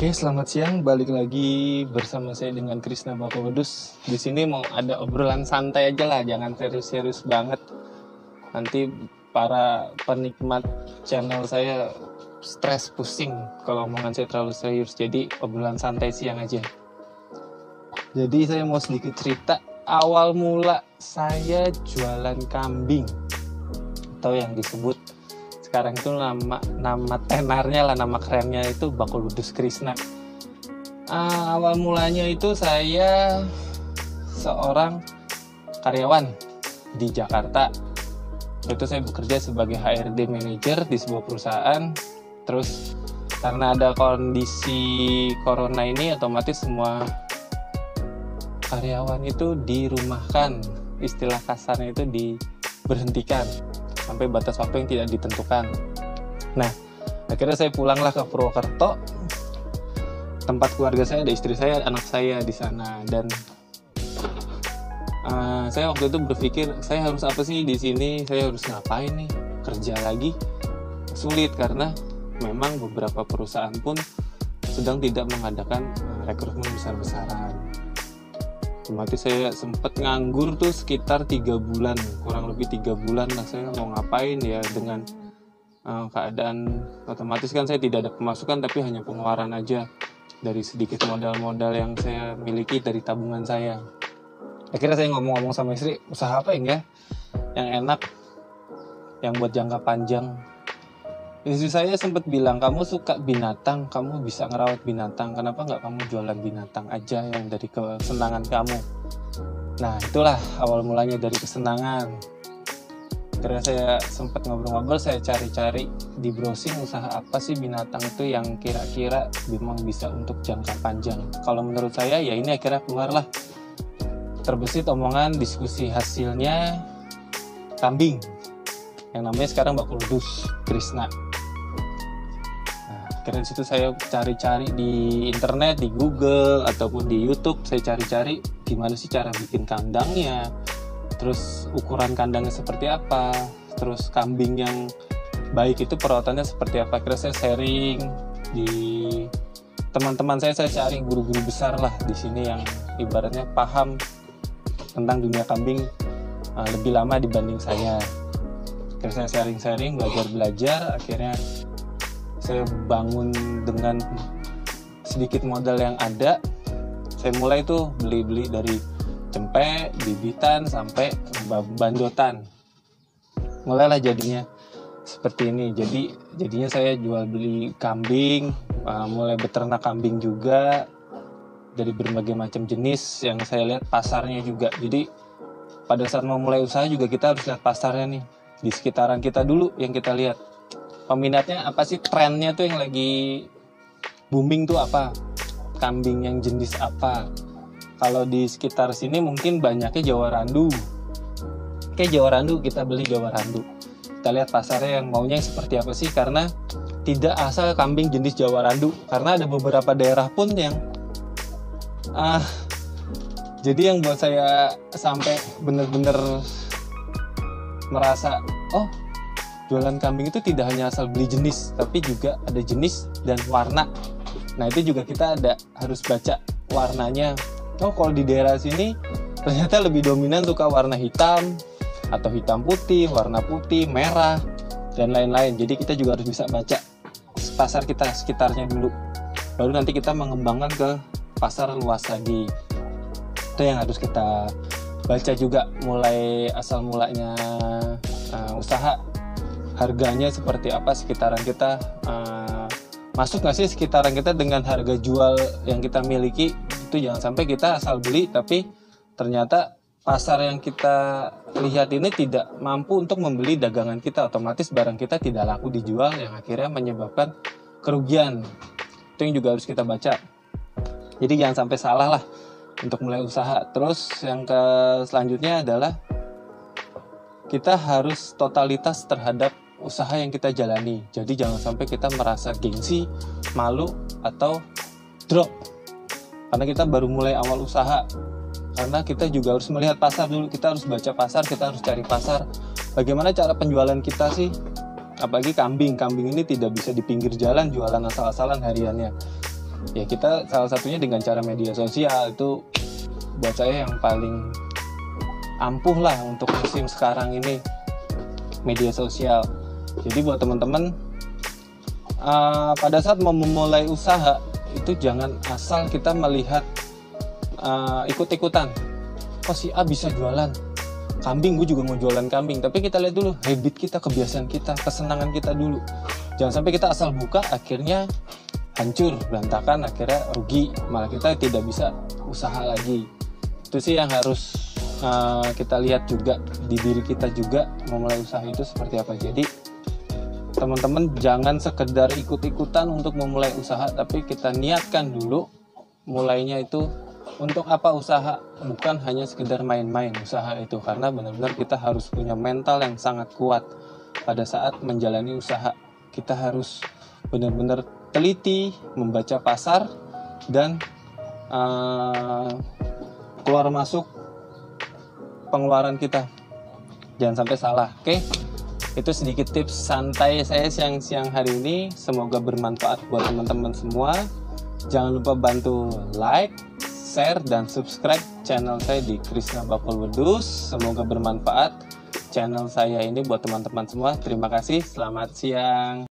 Oke, selamat siang. Balik lagi bersama saya dengan Krisna Bapak Wedus. Di sini mau ada obrolan santai aja lah, jangan serius-serius banget. Nanti para penikmat channel saya stres, pusing kalau omongan saya terlalu serius. Jadi obrolan santai siang aja. Jadi saya mau sedikit cerita awal mula saya jualan kambing, atau yang disebut sekarang itu nama tenarnya lah, nama kerennya itu Bakul Wedus Krisna. Awal mulanya itu saya seorang karyawan di Jakarta. Itu saya bekerja sebagai HRD manager di sebuah perusahaan. Terus karena ada kondisi corona ini, otomatis semua karyawan itu dirumahkan, istilah kasarnya itu diberhentikan sampai batas waktu yang tidak ditentukan. Nah, akhirnya saya pulanglah ke Purwokerto, tempat keluarga saya, ada istri saya, anak saya di sana. Dan saya waktu itu berpikir, saya harus apa sih di sini? Saya harus ngapain nih? Kerja lagi sulit karena memang beberapa perusahaan pun sedang tidak mengadakan rekrutmen besar-besaran. Otomatis saya sempat nganggur tuh sekitar 3 bulan, kurang lebih 3 bulan lah. Saya mau ngapain ya dengan keadaan otomatis kan saya tidak ada pemasukan, tapi hanya pengeluaran aja dari sedikit modal-modal yang saya miliki dari tabungan saya. Akhirnya saya ngomong-ngomong sama istri, usaha apa ya yang enak, yang buat jangka panjang. Istri saya sempat bilang, kamu suka binatang, kamu bisa ngerawat binatang, kenapa nggak kamu jualan binatang aja yang dari kesenangan kamu. Nah, itulah awal mulanya dari kesenangan. Karena saya sempat ngobrol-ngobrol, saya cari-cari di browsing usaha apa sih binatang itu yang kira-kira memang bisa untuk jangka panjang. Kalau menurut saya ya ini akhirnya keluarlah terbesit omongan diskusi hasilnya kambing yang namanya sekarang Bakul Wedus Krisna. Karena di situ saya cari-cari di internet, di Google ataupun di YouTube, saya cari-cari gimana sih cara bikin kandangnya, terus ukuran kandangnya seperti apa, terus kambing yang baik itu perawatannya seperti apa. Akhirnya saya sharing di teman-teman saya cari guru-guru besar lah di sini yang ibaratnya paham tentang dunia kambing lebih lama dibanding saya. Akhirnya saya sharing-sharing, belajar-belajar, akhirnya saya bangun dengan sedikit modal yang ada. Saya mulai tuh beli-beli dari cempek, bibitan, sampai bandotan. Mulailah jadinya seperti ini. Jadinya saya jual beli kambing, mulai beternak kambing juga dari berbagai macam jenis yang saya lihat pasarnya juga. Jadi pada saat mau mulai usaha juga kita harus lihat pasarnya nih di sekitaran kita dulu, yang kita lihat peminatnya apa sih, trennya tuh yang lagi booming tuh apa, kambing yang jenis apa. Kalau di sekitar sini mungkin banyaknya Jawa Randu. Oke, Jawa Randu, kita beli Jawa Randu. Kita lihat pasarnya yang maunya yang seperti apa sih, karena tidak asal kambing jenis Jawa Randu, karena ada beberapa daerah pun yang jadi yang buat saya sampai bener-bener merasa, oh, jualan kambing itu tidak hanya asal beli jenis, tapi juga ada jenis dan warna. Nah, itu juga kita harus baca warnanya. Oh, kalau di daerah sini ternyata lebih dominan suka warna hitam atau hitam putih, warna putih, merah, dan lain-lain. Jadi kita juga harus bisa baca pasar kita sekitarnya dulu. Baru nanti kita mengembangkan ke pasar luas lagi. Itu yang harus kita baca juga, mulai asal mulanya usaha. Harganya seperti apa sekitaran kita, masuk nggak sih sekitaran kita dengan harga jual yang kita miliki. Itu jangan sampai kita asal beli tapi ternyata pasar yang kita lihat ini tidak mampu untuk membeli dagangan kita, otomatis barang kita tidak laku dijual yang akhirnya menyebabkan kerugian. Itu yang juga harus kita baca. Jadi jangan sampai salah lah untuk mulai usaha. Terus yang selanjutnya adalah kita harus totalitas terhadap usaha yang kita jalani. Jadi jangan sampai kita merasa gengsi, malu, atau drop karena kita baru mulai awal usaha. Karena kita juga harus melihat pasar dulu, kita harus baca pasar, kita harus cari pasar. Bagaimana cara penjualan kita sih? Apalagi kambing ini tidak bisa di pinggir jalan jualan asal-asalan hariannya. Ya kita salah satunya dengan cara media sosial, itu buat saya yang paling ampuh lah untuk musim sekarang ini, media sosial. Jadi buat teman-teman, pada saat mau memulai usaha itu jangan asal kita melihat ikut-ikutan. Oh si A bisa jualan kambing, gue juga mau jualan kambing. Tapi kita lihat dulu habit kita, kebiasaan kita, kesenangan kita dulu. Jangan sampai kita asal buka akhirnya hancur, berantakan, akhirnya rugi, malah kita tidak bisa usaha lagi. Itu sih yang harus kita lihat juga di diri kita juga, memulai usaha itu seperti apa. Jadi teman-teman jangan sekedar ikut-ikutan untuk memulai usaha, tapi kita niatkan dulu mulainya itu untuk apa usaha, bukan hanya sekedar main-main usaha itu, karena benar-benar kita harus punya mental yang sangat kuat pada saat menjalani usaha. Kita harus benar-benar teliti, membaca pasar, dan keluar masuk pengeluaran kita, jangan sampai salah. Oke, itu sedikit tips santai saya siang-siang hari ini, semoga bermanfaat buat teman-teman semua. Jangan lupa bantu like, share, dan subscribe channel saya di Krisna Bakul Wedus. Semoga bermanfaat channel saya ini buat teman-teman semua. Terima kasih, selamat siang.